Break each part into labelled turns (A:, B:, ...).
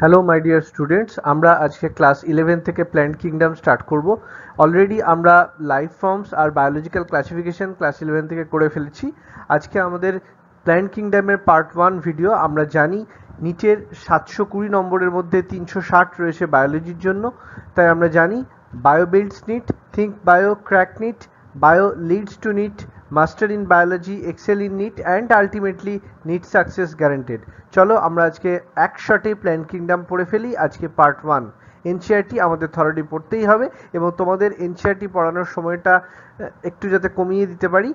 A: Hello my dear students, আমরা আজকে class 11 থেকে প্ল্যান্ট কিংডম স্টার্ট করব। অলরেডি আমরা লাইফ ফর্মস আর বায়োলজিক্যাল ক্লাসিফিকেশন ক্লাস 11 থেকে করে ফেলেছি। আজকে আমাদের প্ল্যান্ট কিংডমের পার্ট 1 ভিডিও। আমরা জানি নিচের 720 নম্বরের মধ্যে 360 রয়েছে বায়োলজির জন্য, তাই আমরা জানি bio builds NEET, think bio, crack NEET, bio leads to NEET, master in biology, excel in NEET and ultimately NEET success guaranteed। চলো আমরা আজকে এক শটে প্ল্যান্ট কিংডম পড়ে ফেলি। আজকে পার্ট 1 এনসিইআরটি আমাদের থরডি পড়তেই হবে এবং তোমাদের এনসিইআরটি পড়ানোর সময়টা একটু যাতে কমিয়ে দিতে পারি,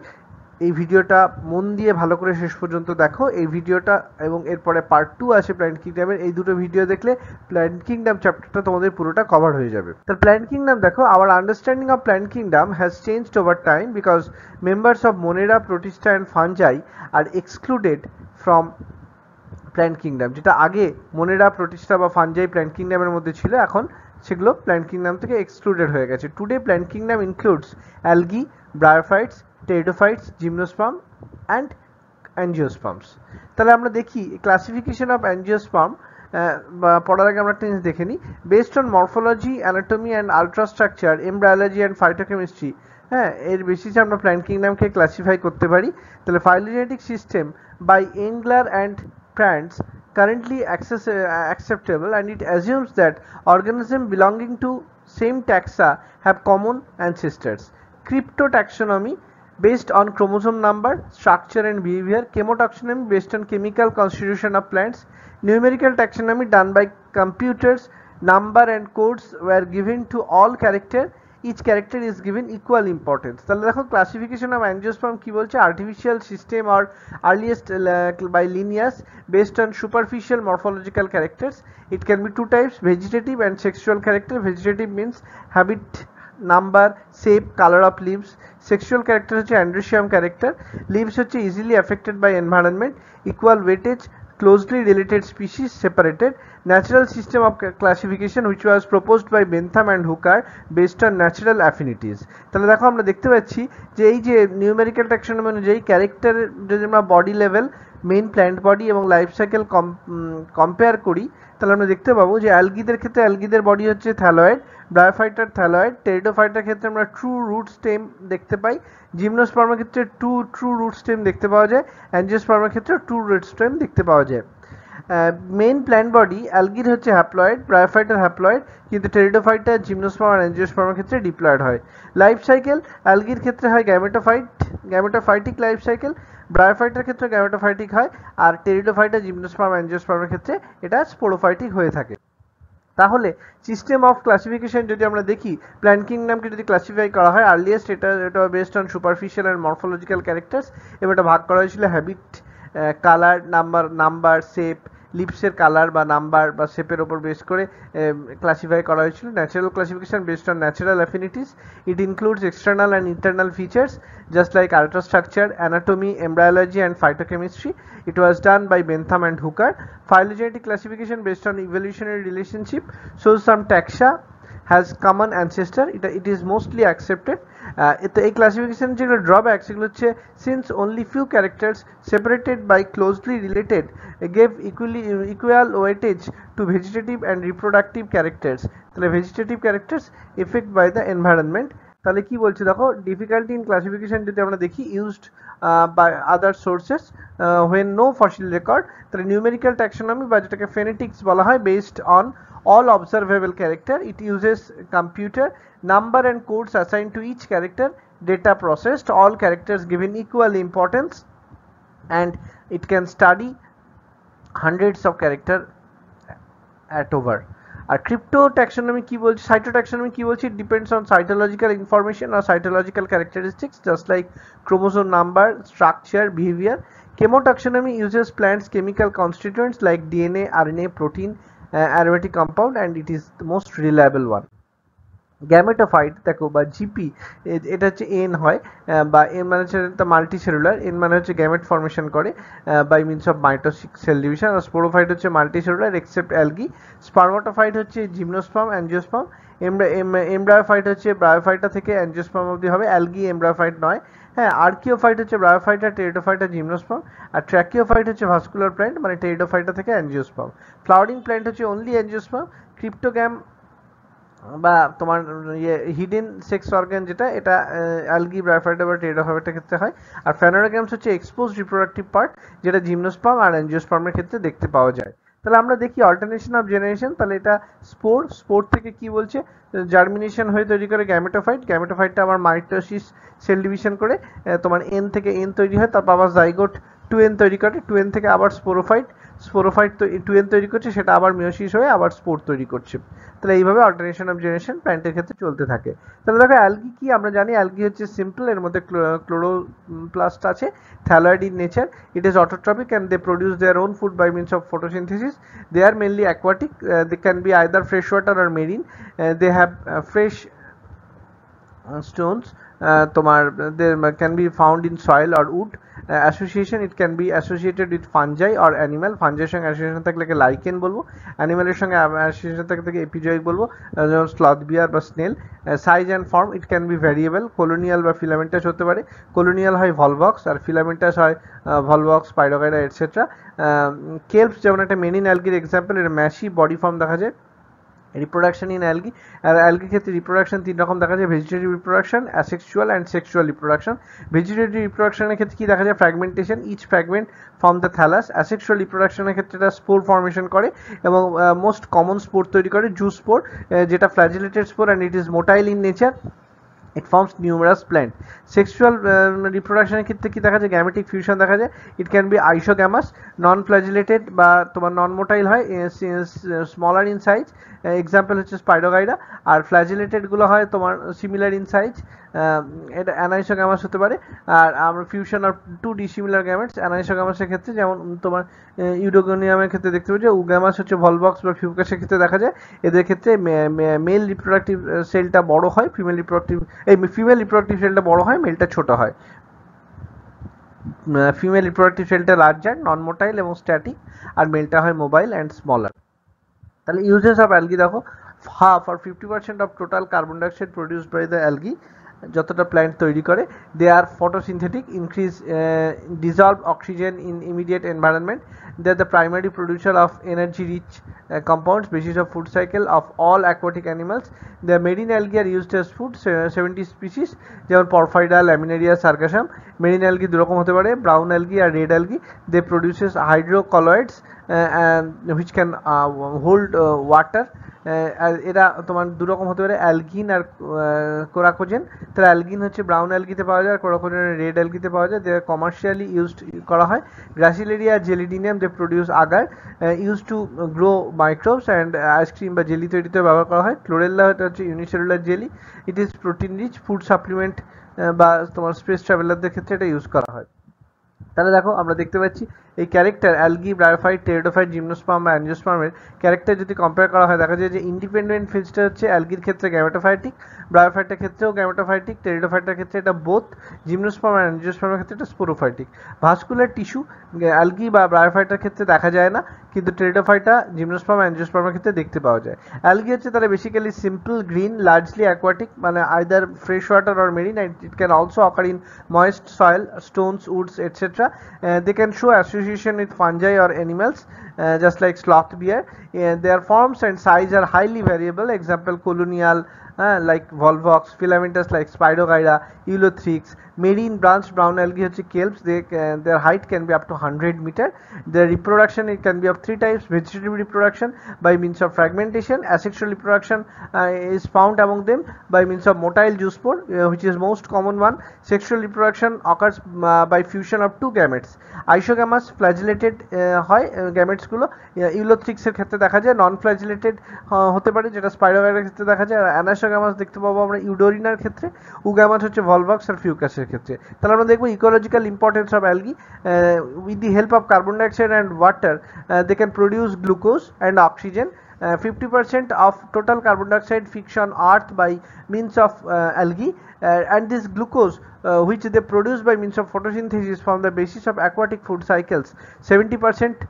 A: এই ভিডিওটা মন দিয়ে ভালো করে শেষ পর্যন্ত দেখো। এই ভিডিওটা এবং এরপরে পার্ট 2 আছে প্ল্যান্ট কিংডমের, এই দুটো ভিডিও দেখলে প্ল্যান্ট কিংডম চ্যাপ্টারটা তোমাদের পুরোটা কভার হয়ে যাবে। তার প্ল্যান্ট কিংডম দেখো, our understanding of plant kingdom has changed over time because members of Monera, Protista and fungi are excluded from plant kingdom. যেটা আগে মোনেরা, প্রোটিস্টা বা ফাঞ্জাই প্ল্যান্ট কিংডমের মধ্যে ছিল, এখন সেগুলো প্ল্যান্ট কিংডম থেকে এক্সক্লুডেড হয়ে গেছে। Today plant kingdom includes algae, bryophytes, pteridophytes, gymnosperm and angiosperms. তাহলে আমরা দেখি ক্লাসিফিকেশন অফ অ্যাঞ্জিওস্পার্ম পড়ার আগে আমরা একটা জিনিস দেখে নিই। Based on morphology, anatomy and আলট্রাস্ট্রাকচার, embryology and phytochemistry, হ্যাঁ, এর বেসিসে আমরা প্ল্যান্ট কিংডমকে ক্লাসিফাই করতে পারি। তাহলে phylogenetic system by Engler and Prantz currently acceptable, and it assumes that organisms belonging to same taxa have common ancestors. Cryptotaxonomy based on chromosome number, structure and behavior. Chemotaxonomy based on chemical constitution of plants. Numerical taxonomy done by computers. Number and codes were given to all character. Each character is given equal importance. তাহলে দেখো classification of angiosperm কি বলছে। Artificial system or earliest by Linnaeus based on superficial morphological characters. It can be two types, vegetative and sexual character. Vegetative means habit, number, shape, colour of leaves. Sexual character হচ্ছে androecium character. Leaves হচ্ছে easily affected by environment. Equal weightage, closely related species separated. Natural system of classification which was proposed by Bentham and Hooker based on natural affinities. তাহলে দেখো আমরা দেখতে পাচ্ছি যে এই যে নিউমেরিক্যাল ট্যাক্সোনমি অনুযায়ী ক্যারেক্টার যদি আমরা body level, main plant body এবং লাইফ সাইকেল কম্পেয়ার করি, তাহলে আমরা দেখতে পাবো যে অ্যালগিদের ক্ষেত্রে অ্যালগিদের বডি হচ্ছে থ্যালয়েড, ব্রায়োফাইটার থ্যালয়েড, টেরিডোফাইটার ক্ষেত্রে আমরা ট্রু রুট স্টেম দেখতে পাই, জিমনোস্পার্মের ক্ষেত্রে ট্রু রুট স্টেম দেখতে পাওয়া যায়, অ্যাঞ্জিওস্পার্মের ক্ষেত্রে ট্রু রুট স্টেম দেখতে পাওয়া যায়। মেইন প্ল্যান্ট বডি অ্যালগির হচ্ছে হ্যাপ্লয়েড, ব্রায়োফাইটার হ্যাপ্লয়েড, কিন্তু টেরিডোফাইটার, জিমনোস্পার্ম আর অ্যাঞ্জিওস্পার্মের ক্ষেত্রে ডিপ্লয়েড হয়। লাইফ সাইকেল অ্যালগির ক্ষেত্রে হয় গ্যামেটোফাইটিক লাইফ সাইকেল, ব্রায়োফাইটার ক্ষেত্রে গ্যামেটোফাইটিক হয়, আর টেরিডোফাইটার, জিমনোস্পার্ম, অ্যাঞ্জিওস্পার্মের ক্ষেত্রে এটা স্পোরোফাইটিক হয়ে থাকে। তাহলে সিস্টেম অফ ক্লাসিফিকেশন যদি আমরা দেখি, প্ল্যান্ট কিংডমকে যদি ক্লাসিফাই করা হয়, আর্লিয়েস্ট এটা based on superficial and morphological characters, এবং এটা ভাগ করা হয়েছিল হ্যাবিট, কালার, নাম্বার, শেপ, লিপসের কালার বা নাম্বার বা শেপের ওপর বেস করে ক্লাসিফাই করা হয়েছিল। Natural classification based on natural affinities. It includes external and internal features just like ultrastructure, anatomy, embryology and phytochemistry. It was done by Bentham and Hooker. Phylogenetic classification based on evolutionary relationship shows some taxa has common ancestor. It is mostly accepted. এই classification যেগুলো drawback সেগুলো হচ্ছে since only few characters separated by closely related gave equal weightage to vegetative and reproductive characters. তাহলে vegetative characters effect by the environment. তাহলে কি বলছে দেখো, difficulty in classification যদি আমরা দেখি, used by other sources when no fossil record. তাহলে numerical taxonomy বা যেটাকে ফেনেটিক্স বলা হয়, based on all observable character. It uses computer, number and codes assigned to each character, data processed, all characters given equal importance, and it can study hundreds of character at over. আর crypto taxonomy কি বলছে, cytotaxonomy কি বলছে, depends on cytological information আর cytological characteristics just like chromosome number, structure, behaviour. Chemotaxonomy uses plants chemical constituents like DNA, RNA, protein, aromatic compound, and it is the most reliable one. Gametophyte দেখো বা GP, এটা হচ্ছে N হয়, বা N মানে হচ্ছে multi cellular, n মানে হচ্ছে গ্যামেট ফর্মেশন করে by means of mitosis cell division. আর স্পোরোফাইট হচ্ছে multi cellular except algae. Spermatophyte হচ্ছে জিমনোস্পার্ম অ্যাঞ্জিওস্পার্ম। এমব্রায়োফাইট হচ্ছে ব্রায়োফাইটা থেকে অ্যাঞ্জিওস্পার্ম অবধি হবে, অ্যালগি এমব্রায়োফাইট নয়। হ্যাঁ, আর্কিওফাইট হচ্ছে ব্রায়োফাইট আর টেরিডোফাইট আর জিমনোস্পার্ম। আর ট্র্যাকিওফাইট হচ্ছে ভাস্কুলার প্ল্যান্ট মানে টেরিডোফাইটা থেকে অ্যাঞ্জিওস্পার্ম। ফ্লাওয়ারিং প্ল্যান্ট হচ্ছে অনলি অ্যাঞ্জিওস্পার্ম। ক্রিপ্টোগ্যাম বা তোমার ইয়ে হিডেন সেক্স অর্গান যেটা, এটা অ্যালগি ব্রায়োফাইটা বা টেরিডোফাইটার ক্ষেত্রে হয়। আর ফ্যানোরাগ্যামস হচ্ছে এক্সপোজ রিপ্রোডাক্টিভ পার্ট, যেটা জিমনোস্পার্ম আর অ্যাঞ্জিওস্পার্মের ক্ষেত্রে দেখতে পাওয়া যায়। তাহলে আমরা দেখি অল্টারনেশন অফ জেনারেশন। তাহলে এটা স্পোর থেকে কি বলছে, জার্মিনেশন হয়ে তৈরি করে গ্যামেটোফাইট, গ্যামেটোফাইটটা আবার মাইটোসিস সেল ডিভিশন করে তোমার এন থেকে এন তৈরি হয়, তারপর আবার জাইগোট 2n তৈরি করে, 2n থেকে আবার স্পোরোফাইট, স্পোরোফাইট তো 2n তৈরি করছে, সেটা আবার মিওসিস হয়ে আবার স্পোর তৈরি করছে। তাহলে এইভাবে অল্টারনেশন অফ জেনারেশন প্ল্যান্টের ক্ষেত্রে চলতে থাকে। তাহলে দেখো অ্যালগি কি, আমরা জানি অ্যালগি হচ্ছে সিম্পল, এর মধ্যে ক্লোরোপ্লাস্ট আছে, thalloid in nature, it is autotrophic and they produce their own food by means of photosynthesis. They are mainly aquatic, they can be either freshwater or marine, they have fresh stones, তোমার they can be found in soil or wood. Association, it can be associated with fungi or animal. Fungi এর সঙ্গে association থাকলে lichen বলবো, অ্যানিমালের সঙ্গে association থাকলে এপিজয়েক বলবো, যেমন sloth bear বা snail. Size and form, it can be variable, colonial বা ফিলামেন্টাস হতে পারে। কলোনিয়াল হয় ভলভক্স আর ফিলামেন্টাস হয় ভলভক্স, পাইরোগাইরা এটসেট্রা। কেলপস যেমন একটা মেনিন অ্যালগির এক্সাম্পল, এটা ম্যাসি বডি ফর্ম দেখা যায়। রিপ্রোডাকশন ইন অ্যালগি, আর অ্যালগির ক্ষেত্রে রিপ্রোডাকশন তিন রকম দেখা যায়, vegetative reproduction, asexual and sexual reproduction. Vegetative রিপ্রোডাকশনের ক্ষেত্রে কি দেখা যায়, fragmentation, each fragment from the thallus. Asexual রিপ্রোডাকশনের ক্ষেত্রে এটা স্পোর ফর্মেশন করে এবং মোস্ট কমন স্পোর তৈরি করে জু স্পোর, যেটা flagellated spore and it is motile in nature, it forms numerous plant. Sexual reproduction ক্ষেত্রে কি দেখা যায়, গ্যামেটিক ফিউশন দেখা যায়, it can be isogamous, non flagellated বা তোমার নন মোটাইল হয়, স্মলার ইন সাইজ, এক্সাম্পল হচ্ছে স্পাইরোগাইডা। আর ফ্ল্যাজিলেটেড গুলো হয় তোমার সিমিলার ইন সাইজ, এটা অ্যানাইসোগ্যামাস হতে পারে। আর আমরা ফিউশন আর টু ডিসিমিলার গ্যামেটস অ্যানাইসোগ্যামাসের ক্ষেত্রে, যেমন তোমার ইউডোগোনিয়ামের ক্ষেত্রে দেখতে পাচ্ছি, উগ্যামাস হচ্ছে ভলভক্স বা ফিউকাসের ক্ষেত্রে দেখা যায়। এদের ক্ষেত্রে মেল রিপ্রোডাক্টিভ সেলটা বড় হয়, ফিমেল রিপ্রোডাক্টিভ সেলটা বড় হয়, মেলটা ছোট হয়। ফিমেল রিপ্রোডাক্টিভ সেলটা লার্জার, নন মোটাইল এবং স্ট্যাটিক, আর মেলটা হয় মোবাইল অ্যান্ড স্মলার। তাহলে ইউজেস অফ অ্যালগি দেখো, হাফ আর 50% of total carbon dioxide produced by the algae, যতটা প্ল্যান্ট তৈরি করে। They are photosynthetic, increase dissolved oxygen in immediate environment. They are the primary producer of energy-rich compounds, basis of food cycle of all aquatic animals. The marine algae are used as food, 70 species, যেমন Porphyria, Laminaria, Sargassum. Marine algae দুরকম হতে পারে, brown algae R red algae. They produces hydrocolloids which can hold water. এরা তোমার দুরকম হতে পারে, অ্যালগিন আর কোরাকোজেন। তাহলে অ্যালগিন হচ্ছে ব্রাউন অ্যালগিতে পাওয়া যায়, আর কোরাকোজেন রেড অ্যালগিতে পাওয়া যায়। যেটা কমার্শিয়ালি ইউজড করা হয়। Gracilaria gelidium, they produce agar, use to grow microbes and ice cream বা জেলি তৈরিতে ব্যবহার করা হয়। ক্লোরেল্লা হচ্ছে unicellular jelly, it is protein rich, food supplement বা তোমার স্পেস ট্রাভেলারদের ক্ষেত্রে এটা ইউজ করা হয়। তাহলে দেখো আমরা দেখতে পাচ্ছি এই character algae, bryophyte, pteridophyte, gymnosperm বা অ্যাঞ্জিওস্পার্মের ক্যারেক্টার যদি কম্পেয়ার করা হয়, দেখা যায় যে ইন্ডিপেন্ডেন্ট ফিজটা হচ্ছে অ্যালগির ক্ষেত্রে গ্যামেটোফাইটিক, ব্রায়োফাইটের ক্ষেত্রেও গ্যামেটোফাইটিক, টেরিডোফাইটের ক্ষেত্রে এটা বোথ, জিমনোস্পার্ম আর অ্যাঞ্জিওস্পার্মের ক্ষেত্রে এটা স্পোরোফাইটিক। ভাস্কুলার টিস্যু অ্যালগি বা ব্রায়োফাইটের ক্ষেত্রে দেখা যায় না, কিন্তু টেরিডোফাইটা জিমনোস্পার্ম অ্যাঞ্জিওস্পার্মের ক্ষেত্রে দেখতে পাওয়া যায়। অ্যালগি হচ্ছে তারা basically simple green, largely aquatic, মানে either fresh water or marine, and it can also occur in moist soil, stones, woods, etc. They can show association with fungi or animals, just like sloth bear. Their forms and size are highly variable, example colonial like volvox, filamentous like Spirogyra, Ulothrix. Marine branched brown algae হচ্ছে kelps, their height can be up to 100 meter. Their reproduction, it can be of three types: vegetative reproduction by means of fragmentation, asexual reproduction is found among them by means of motile zoospore, which is most common one. Sexual reproduction occurs by fusion of two gametes. Isogamous flagellated হয় gametes গুলো, Ulothrix এর ক্ষেত্রে দেখা যায়, নন ফ্ল্যাজিলেটেড হতে পারে, যেটা স্পাইরোগাইরার ক্ষেত্রে দেখা যায়। আর অ্যানাসোগামাস দেখতে পাবো আমরা ইউডোরিনার ক্ষেত্রে, উগামাস হচ্ছে ভলভক্স আর ফিউকাসের ক্ষেত্রে। তাহলে আমরা দেখবো ecological importance of algae. With the help of carbon dioxide and water they can produce glucose and oxygen 50% of total carbon dioxide fixed on earth by means of algae, and this glucose which they produce by means of photosynthesis from the basis of aquatic food cycles. 70%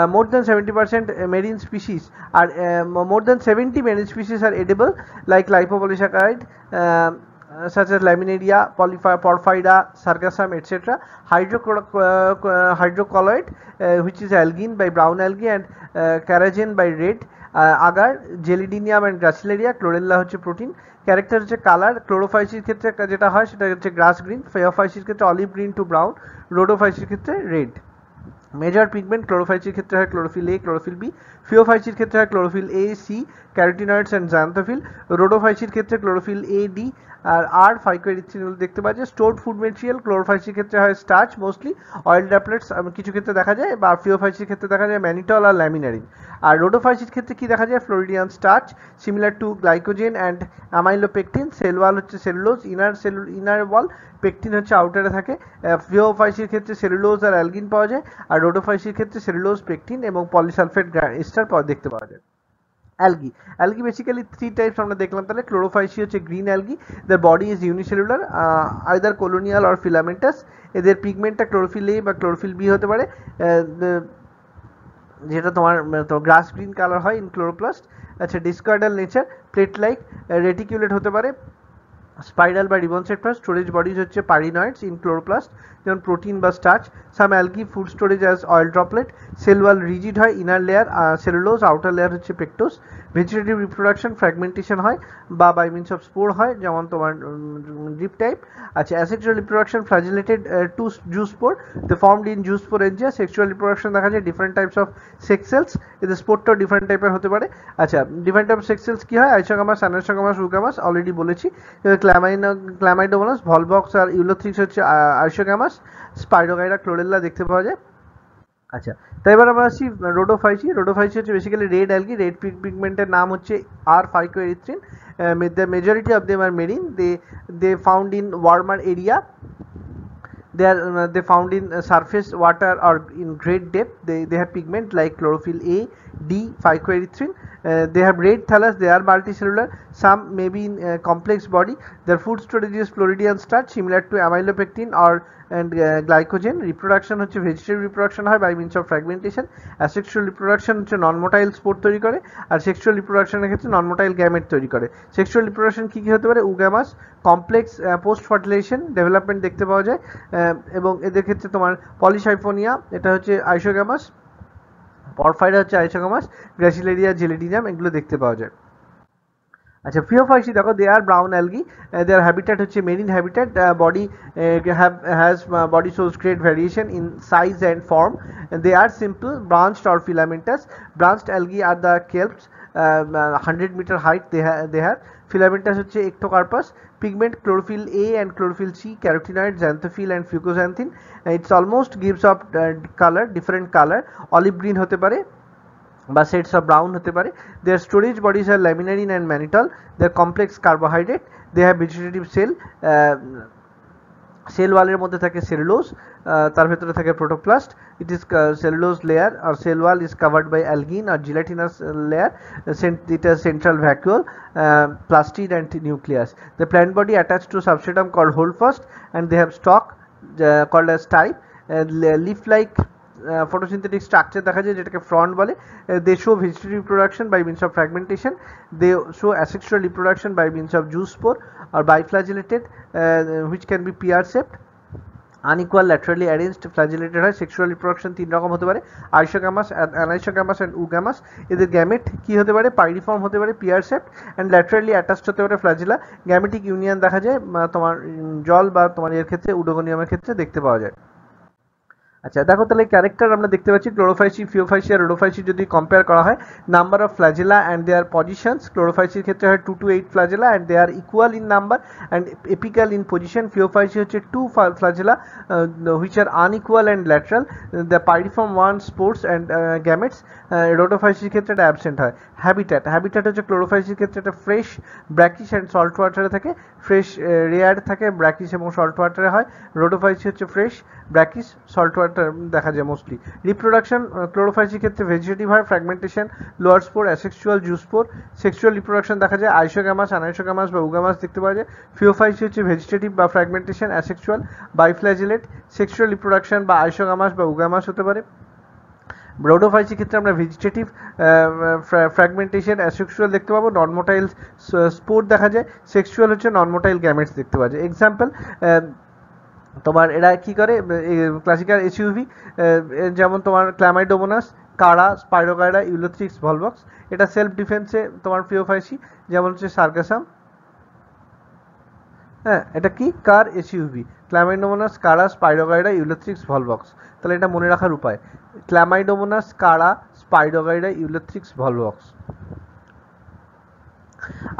A: more than 70% marine species are more than 70 marine species are edible, like lipopolysaccharide such as laminaria, porphyra, sargassum, etc. Hydrocolloid which is algin by brown algae, and carrageen by red agar, gelidinium and gracilaria. Chlorella হচ্ছে protein. Character হচ্ছে colour, ক্লোরোফাইসির ক্ষেত্রে যেটা হয় সেটা হচ্ছে grass green, ফেওফাইসির ক্ষেত্রে অলিভ গ্রিন টু ব্রাউন, রোডোফাইসির ক্ষেত্রে রেড। মেজর পিগমেন্ট ক্লোরোফাইসির ক্ষেত্রে হয় ক্লোরোফিল এ, ক্লোরোফিল বি। ফিওফাইসির ক্ষেত্রে হয় chlorophyll a, c, carotenoids and xanthophyll. রোডোফাইসির ক্ষেত্রে ক্লোরোফিল এ, ডি আর ফাইকোএরিথ্রিন দেখতে পাওয়া যায়। স্টোরড ফুড মেটেরিয়াল ক্লোরোফাইসির ক্ষেত্রে হয় স্টার্চ মোস্টলি, অয়েল ড্রপলেটস কিছু ক্ষেত্রে দেখা যায়, বা ফিওফাইসির ক্ষেত্রে দেখা যায় ম্যানিটল আর ল্যামিনারিন। আর রোডোফাইসির ক্ষেত্রে কি দেখা যায়? Floridian starch similar to glycogen and amylopectin. Cell wall হচ্ছে সেলুলোজ, ইনার ওয়াল, পেকটিন হচ্ছে আউটারে থাকে। ফিওফাইসির ক্ষেত্রে সেলুলোজ আর অ্যালগিন পাওয়া যায়, আর রোডোফাইসির ক্ষেত্রে সেলুলোজ, পেকটিন এবং পলিসালফেট এস্টার দেখতে পাওয়া যায়। algae basically three types আমরা দেখলাম। তাহলে ক্লোরোফাইসি হচ্ছে green algae, their body is unicellular, either colonial or filamentous। এদের পিগমেন্টটা ক্লোরোফিল এ বা ক্লোরোফিল বি হতে পারে, যেটা তোমার গ্রাস গ্রিন কালার হয় ইন ক্লোরোপ্লাস্ট। আচ্ছা, discoidal nature, plate like, reticulate হতে পারে, স্পাইরাল বা রিবন সেট। স্টোরেজ বডিজ হচ্ছে পারিনয়েডস ইন ক্লোরোপ্লাস্ট, যেমন প্রোটিন বা starch. Some algae food storage as oil droplet. Cell wall rigid হয়, inner layer cellulose, outer layer হচ্ছে pectose. Vegetative reproduction fragmentation হয় বা বাই মিনস অফ স্পোর হয়, যেমন তোমার ড্রিপ টাইপ। আচ্ছা, asexual reproduction flagellated two zoospore, they formed in zoosporangia. Sexual reproduction দেখা যায় different types of sex cells, এদের স্পোরটাও ডিফারেন্ট টাইপের হতে পারে। আচ্ছা, ডিফারেন্ট টাইপ সেক্স সেলস কি হয়? আইসোগামাস, অ্যানাসোগামাস, উগামাস অলরেডি বলেছি। ক্ল্যামাইডোমোনাস, ভলভক্স আর ইউলোথ্রিক্স হচ্ছে আইসোগামাস। স্পাইরোগাইরা, ক্লোরেল্লা দেখতে পাওয়া যায়। আচ্ছা, তাই এবার আমরা আসছি রোডোফাইসি। রোডোফাইসি হচ্ছে বেসিক্যালি রেড অ্যালগি। রেড পিগমেন্টের নাম হচ্ছে আর phycoerythrin. The majority of them are marine, they found in warmer area. They found in surface water or in great depth. They have pigment like chlorophyll A, D, phycoerythrin. They have red thallus. They are multicellular. Some may be in complex body. Their food storage is Floridian starch similar to amylopectin or glycogen. Reproduction হচ্ছে vegetative reproduction হয় by means of fragmentation. Asexual reproduction হচ্ছে non motile spore তৈরি করে, আর sexual রিপ্রোডাকশনের ক্ষেত্রে নন motile gamete তৈরি করে। Sexual reproduction কি কি হতে পারে? উগামাস, কমপ্লেক্স পোস্ট ফার্টিলাইজেশন ডেভেলপমেন্ট দেখতে পাওয়া যায়, এবং এদের ক্ষেত্রে তোমার পলিসাইফোনিয়া এটা হচ্ছে আইসোগামাস, পরফাইরা হচ্ছে আইসোগামাস, গ্রাসিলেরিয়া, জেলিডিনাম এগুলো দেখতে পাওয়া যায়। আচ্ছা, ফিওফাইসি দেখো, they are brown algae. Their habitat হচ্ছে marine habitat. Body has body shows great variation in size and form. They are simple, branched or filamentous. Branched algae are the kelps, 100 meter height they have. Filamentous হচ্ছে ectocarpus. Pigment chlorophyll A and chlorophyll C, carotenoid, xanthophyll and fucoxanthin. It's almost gives up color, different color, olive green হতে পারে বা shades of brown হতে পারে। Their storage bodies are laminarin and mannitol. Their complex carbohydrate. They have vegetative cell. Cell ওয়ালের মধ্যে থাকে cellulose, তার ভেতরে থাকে protoplast. It is cellulose layer আর cell wall is covered by algin আর gelatinous layer. It has central vacuole, plastid and nucleus. The plant body attached to substratum called holdfast, and they have stalk called as stipe. Leaf-like photosynthetic structure দেখা যায় যেটাকে front বলে। They show vegetative reproduction by means of fragmentation. They show asexual reproduction by means of zoospore or biflagellated, which can be pear-shaped. Unequal, laterally arranged, flagellated হয়। Sexual reproduction তিন রকম হতে পারে, আইসোগামাস, অ্যানাইসোগামাস and উগামাস। এদের গ্যামেট কি হতে পারে? পাইরিফর্ম হতে পারে, pear shaped and laterally attached হতে পারে ফ্ল্যাজিলা। গ্যামেটিক ইউনিয়ন দেখা যায় তোমার জল বা তোমার এর ক্ষেত্রে উডোগোনিয়ামের ক্ষেত্রে দেখতে পাওয়া যায়। আচ্ছা, দেখো তাহলে ক্যারেক্টার আমরা দেখতে পাচ্ছি ক্লোরোফাইসি, ফিওফাইসি আর রোডোফাইসি যদি কম্পেয়ার করা হয়, number of flagella and their positions, ক্লোরোফাইসির ক্ষেত্রে হয় 2 to 8 flagella and they are equal in number and apical in position. Phaeophyceae হচ্ছে 2 flagella which are unequal and lateral. The pyriform 1 spores and gametes. রোডোফাইসির ক্ষেত্রে এটা absent হয়। Habitat হচ্ছে ক্লোরোফাইসির ক্ষেত্রে এটা ফ্রেশ, ব্র্যাকিশ অ্যান্ড সল্ট ওয়াটারে থাকে। ফ্রেশ রেয়ার থাকে, ব্র্যাকিশ এবং সল্ট ওয়াটারে হয়। রোডোফাইসি হচ্ছে ফ্রেশ, ব্র্যাকিশ, সল্ট ওয়াটার ব্যাপারটা দেখা যায় মোস্টলি। রিপ্রোডাকশন ক্লোরোফাইসির ক্ষেত্রে ভেজিটেটিভ হয়, fragmentation, lower spore, asexual, zoospore. Sexual reproduction দেখা যায় আইসোগ্যামাস, অ্যানাইসোগ্যামাস বা উগামাস দেখতে পাওয়া যায়। ফিওফাইসি হচ্ছে ভেজিটেটিভ বা ফ্র্যাগমেন্টেশন, অ্যাসেক্সুয়াল, বাইফ্ল্যাজেলেট। সেক্সুয়াল রিপ্রোডাকশন বা আইসোগ্যামাস বা উগামাস হতে পারে। ব্রোডোফাইসির ক্ষেত্রে আমরা ভেজিটেটিভ, ফ্র্যাগমেন্টেশন, অ্যাসেক্সুয়াল দেখতে পাবো। ননমোটাইল স্পোর দেখা যায়। সেক্সুয়াল হচ্ছে ননমোটাইল গ্যামেটস দেখতে পাওয়া যায়। এক্সাম্পল তোমার এরা কি করে ক্লাসিক্যাল এসইউভি, যেমন তোমার ক্ল্যামাইডোমোনাস, কারা, স্পাইরোগাইরা, ইউলোথ্রিক্স ভলভক্স। এটা সেলফ ডিফেন্সে তোমার ফিওফাইসি, যেমন হচ্ছে সার্গাসাম। হ্যাঁ, এটা কি কার এসইউভি, ক্ল্যামাইডোমোনাস, কারা, স্পাইরোগাইরা, ইউলোথ্রিক্স ভলভক্স। তাহলে এটা মনে রাখার উপায়, ক্ল্যামাইডোমোনাস, কারা, স্পাইরোগাইরা, ইউলোথ্রিক্স ভলভক্স।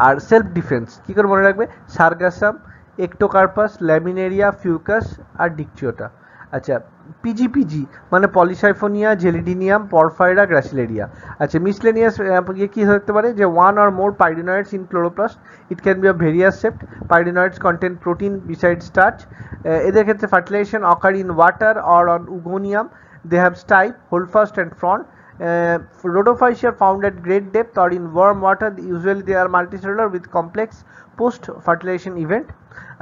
A: আর সেলফ ডিফেন্স কি করে মনে রাখবে, সার্গাসাম, एक्टोकार्पास, लैमिनेरिया, फ्यूकास और डिक्टियोटा। अच्छा, पीजीपीजी মানে পলিসাইফোনিয়া, জেলিডিনিয়াম, পরফাইরা, গ্রাসিলেরিয়া। আচ্ছা, মিসলেনিয়াস ये কি হতে পারে যে one or more pyrenoids in chloroplast, it can be of various shaped. Pyrenoids contain protein beside starch. এদের ক্ষেত্রে fertilization occur in water or on oogonium. They have stipe, holdfast and frond. Rhodophysia are found at great depth or in warm water. Usually they are multicellular with complex post fertilization event.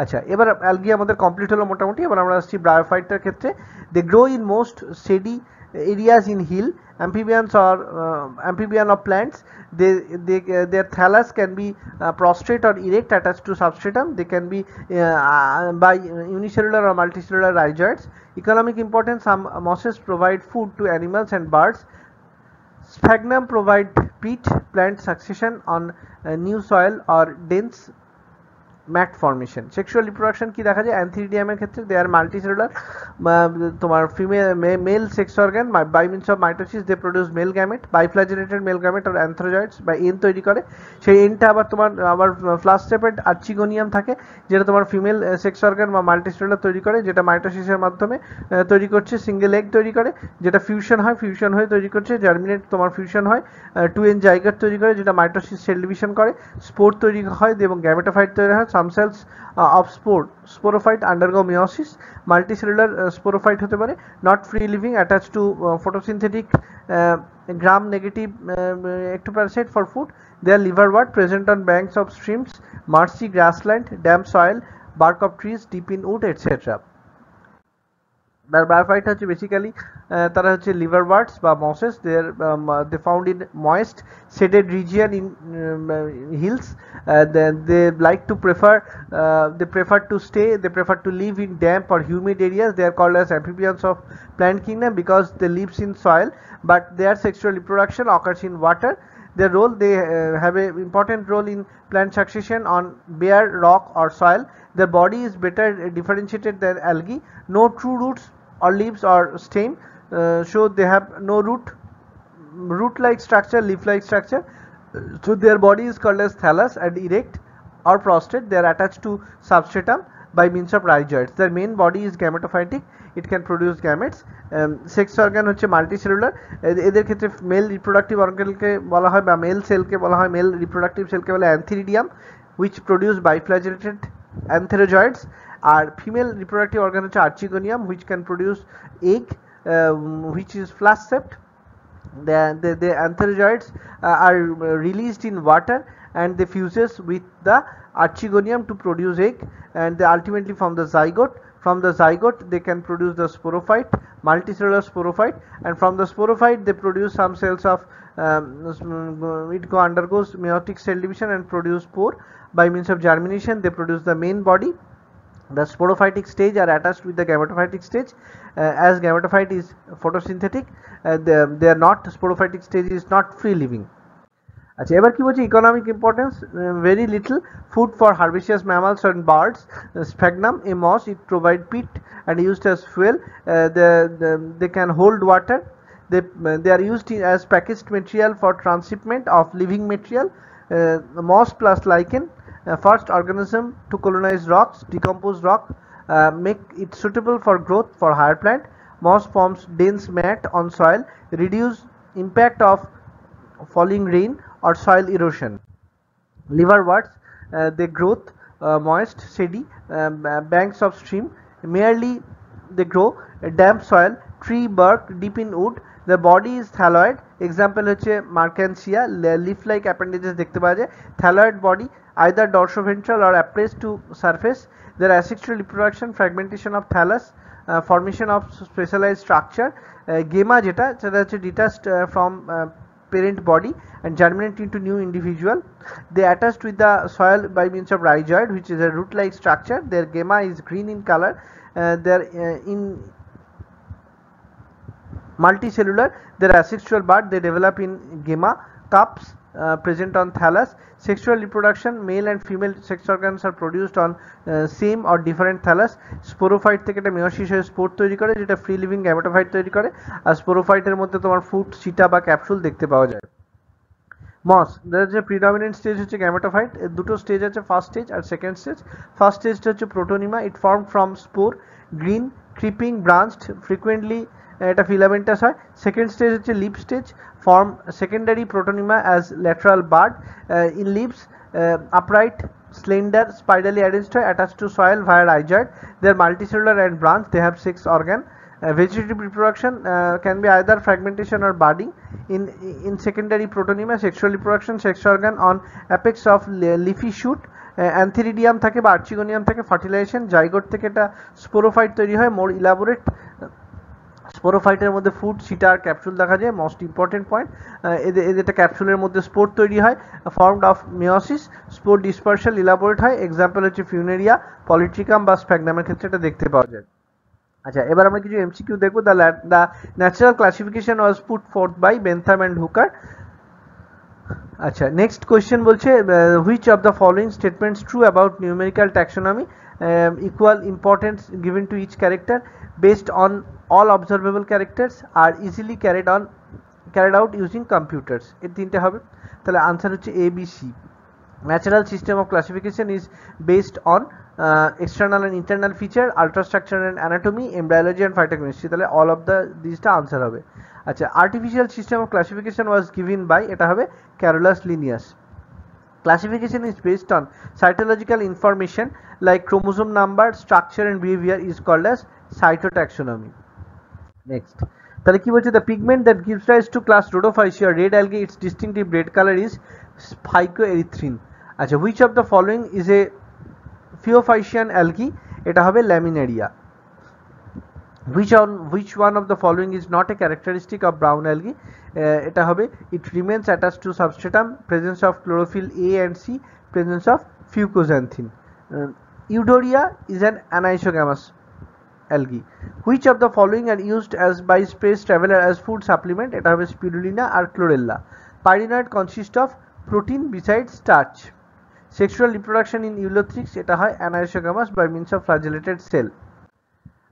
A: আচ্ছা, এবার algae আমাদের complete হলো মোটামুটি। এবার আমরা আসছি ব্রায়োফাইটার ক্ষেত্রে। They grow in most shady areas in hill, amphibians or amphibian of plants. Their thallus can be prostrate or erect, attached to substratum. They can be by unicellular or multicellular rhizoids. Economic importance, some mosses provide food to animals and birds. Sphagnum provide peat plant succession on new soil or dense mat formation. Sexual reproduction কি দেখা যায় অ্যান্থিরিডিয়ামের ক্ষেত্রে, they are multicellular, তোমার female male sex organ, by means of mitosis they produce male gamete, biflagellated male gamete are antherozoids বা এন তৈরি করে। সেই এনটা আবার তোমার আবার ফ্লাশ স্টেপেড আর্চিগোনিয়াম থাকে, যেটা তোমার ফিমেল সেক্স অর্গান বা মাল্টিসেলুলার তৈরি করে, যেটা মাইটোসিসের মাধ্যমে তৈরি করছে সিঙ্গেল এগ তৈরি করে, যেটা ফিউশন হয়, ফিউশন হয়ে তৈরি করছে জার্মিনেট, তোমার ফিউশন হয় 2N জাইগোট তৈরি করে, যেটা মাইটোসিস সেল ডিভিশন করে, স্পোর তৈরি হয় এবং গ্যামেটোফাইট তৈরি হয়। Some cells of sporophyte undergo meiosis. Multicellular sporophyte হতে পারে, not free living, attached to photosynthetic gram negative ectoparasite for food. They are liverwort, present on banks of streams, marshy grassland, damp soil, bark of trees, deep in wood, etc. Bryophyte হচ্ছে basically তারা হচ্ছে liverworts বা mosses. They found in moist shaded region in hills. they like to prefer to live in damp or humid areas. They are called as amphibians of plant kingdom because they lives in soil, but their sexual reproduction occurs in water. Their role, they have an important role in plant succession on bare rock or soil. Their body is better differentiated than algae. No true roots or leaves or stem, so they have no root-like structure, leaf-like structure. So their body is called as thallus and erect or prostrate. They are attached to substratum by means of rhizoids. Their main body is gametophytic. It can produce gametes. Sex organ হচ্ছে multicellular. এদের ক্ষেত্রে mail reproductive অর্গানকে বলা হয় বা mail সেলকে বলা হয়, mail reproductive সেলকে বলে antheridium, which produce biflagellated antherozoids. আর ফিমেল রিপ্রোডাক্টিভ অর্গান হচ্ছে archegonium, which can produce egg, which is flash shaped. The antherozoids are released in water and they fuses with the archegonium to produce egg, and they ultimately form the zygote. From the zygote they can produce the sporophyte, multicellular sporophyte, and from the sporophyte they produce some cells of it undergoes meiotic cell division and produce spore. By means of germination they produce the main body. The sporophytic stage are attached with the gametophytic stage. As gametophyte is photosynthetic, they are not, sporophytic stage is not free living. আচ্ছা, এবার কি বলছে economic importance, very little food for herbaceous mammals and birds. Sphagnum, a moss, it provide peat and used as fuel. They can hold water. They are used as packaged material for transshipment of living material. Moss plus lichen, first organism to colonize rocks, decomposed rock, make it suitable for growth for higher plant. Moss forms dense mat on soil, reduce impact of falling rain or soil erosion. Liverworts, they growth moist, shady banks of stream. Merely they grow damp soil, tree bark deep in wood. The body is thalloid. Example হচ্ছে Mercansia, leaf like appendages দেখতে পাওয়া যায়. Thalloid body, either dorsoventral or appraised to surface. There are asexual reproduction, fragmentation of thallus, formation of specialized structure. Gemma যেটা হচ্ছে detached from parent body and germinate into new individual. They attached with the soil by means of rhizoid, which is a root like structure. Their gemma is green in color. They're in multicellular. They're asexual bud. They develop in gemma. Cups present on thallus. Sexual reproduction, male and female sex organs are produced on same or different thallus. Sporophyte থেকে এটা মেয়োসিস হয়ে spore তৈরি করে, যেটা free living gametophyte তৈরি করে। আর স্পোরোফাইটের মধ্যে তোমার ফুট, চিটা বা ক্যাপসুল দেখতে পাওয়া যায়। মস, যে প্রিডমিনেন্ট স্টেজ হচ্ছে গ্যামেটোফাইট। এর দুটো স্টেজ আছে, ফার্স্ট স্টেজ আর সেকেন্ড স্টেজ। ফার্স্ট স্টেজটা হচ্ছে protonema. It form from spore, green, creeping, branched, frequently এটা ফিলামেন্টাস হয়। সেকেন্ড স্টেজ হচ্ছে leaf stage, form secondary protonema as lateral bud. In leaves, upright, slender, spirally arranged, attached to soil via rhizoid. They are multicellular and branched. They have 6 organs. Vegetative reproduction can be either fragmentation or budding. In secondary protonema, sexual reproduction, sex organ on apex of leafy shoot. Antheridium থাকে বা archegonium থেকে fertilization. Zygote থেকে এটা sporophyte তৈরি হয়। More elaborate, স্পোরোফাইটের মধ্যে food, চিটা আর capsule দেখা যায়। মোস্ট ইম্পর্টেন্ট পয়েন্ট, এদের ক্যাপসুলের মধ্যে স্পোর তৈরি হয়, formed of meiosis. Spore dispersal elaborate হয়। এক্সাম্পল হচ্ছে ফিউনেরিয়া, পলিট্রিকাম বা স্প্যাগনামের ক্ষেত্রে এটা দেখতে পাওয়া যায়। আচ্ছা, এবার আমরা কিছু এমসিকিউ দেখবো। The natural classification was put forth by Bentham and Hooker. আচ্ছা, নেক্সট কোয়েশ্চেন বলছে which of the following statements true about numerical taxonomy, equal importance given to each character based on all observable characters are easily carried out using computers. এই তিনটে হবে, তাহলে answer হচ্ছে A B C. Natural system of classification is based on external and internal feature, ultrastructure and anatomy, embryology and phytochemistry. তাহলে all of these টা answer হবে। আচ্ছা, artificial system of classification was given by, এটা হবে Carolus Linnaeus. Classification is based on cytological information like chromosome number, structure and behavior is called as cytotaxonomy. Next, তাহলে কি বলছে, the pigment that gives rise to class Rhodophyceae or red algae, its distinctive red color is phycoerythrin. আচ্ছা, which of the following is a Phaeophycean algae, এটা হবে Laminaria. Which one of the following is not a characteristic of brown algae, এটা হবে it remains attached to substratum, presence of chlorophyll A and C, presence of fucoxanthin. Eudoria is an anisogamous algae. Which of the following are used as by space traveler as food supplement, এটা হবে spirulina R chlorella. Pyrenoid consist of protein besides starch. Sexual reproduction in Eulothrix, এটা হয় anisogamous by means of flagellated cell.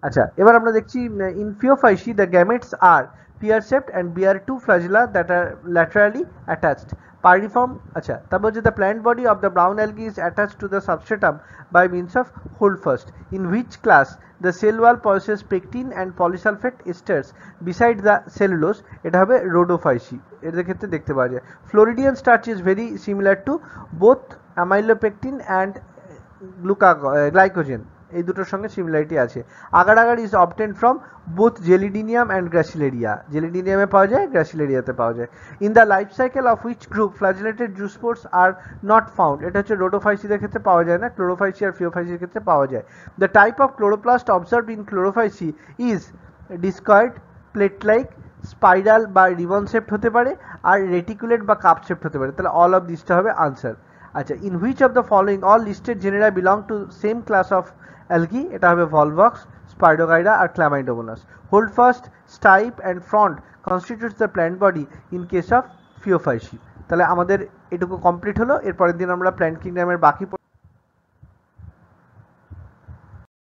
A: আচ্ছা, এবার আমরা দেখছি in Phaeophyceae the gametes are pear-shaped and bear 2 flagella that are laterally attached. Pyriform, আচ্ছা, তারপর যে the plant body of the brown algae is attached to the substratum by means of holdfast. In which class the cell wall possesses pectin and polysulfate esters beside the cellulose, এটা হবে Rhodophyceae, এদের ক্ষেত্রে দেখতে পাওয়া যায়। Floridian starch is very similar to both amylopectin and glycogen, এই দুটোর সঙ্গে সিমিলারিটি আছে। Agar agar is obtain from both gelidium and gracilaria, জেলিডিনিয়ামে পাওয়া যায়, গ্রাসিলেরিয়াতে পাওয়া যায়। In the life cycle of which group flagellated zoospores are not found, এটা হচ্ছে রোডোফাইসিদের ক্ষেত্রে পাওয়া যায় না, ক্লোরোফাইসি আর ফিওফাইসির ক্ষেত্রে পাওয়া যায়। The type of chloroplast observed in ক্লোরোফাইসি is discoid, plate like, spiral বা রিবন শেপড হতে পারে, আর রেটিকুলেট বা কাপ শেপড হতে পারে। তাহলে অল অফ দিসটা হবে আনসার। আচ্ছা, in which of the following all listed genera belong to same class of algae, এটা হবে Volvox, Spidogyra R Chlamydomonas. Holdfast, stipe and frond constitutes the plant body in case of Phaeophyceae. তাহলে আমাদের এটুকু complete হলো। এরপরের দিন আমরা plant কিংডমের বাকি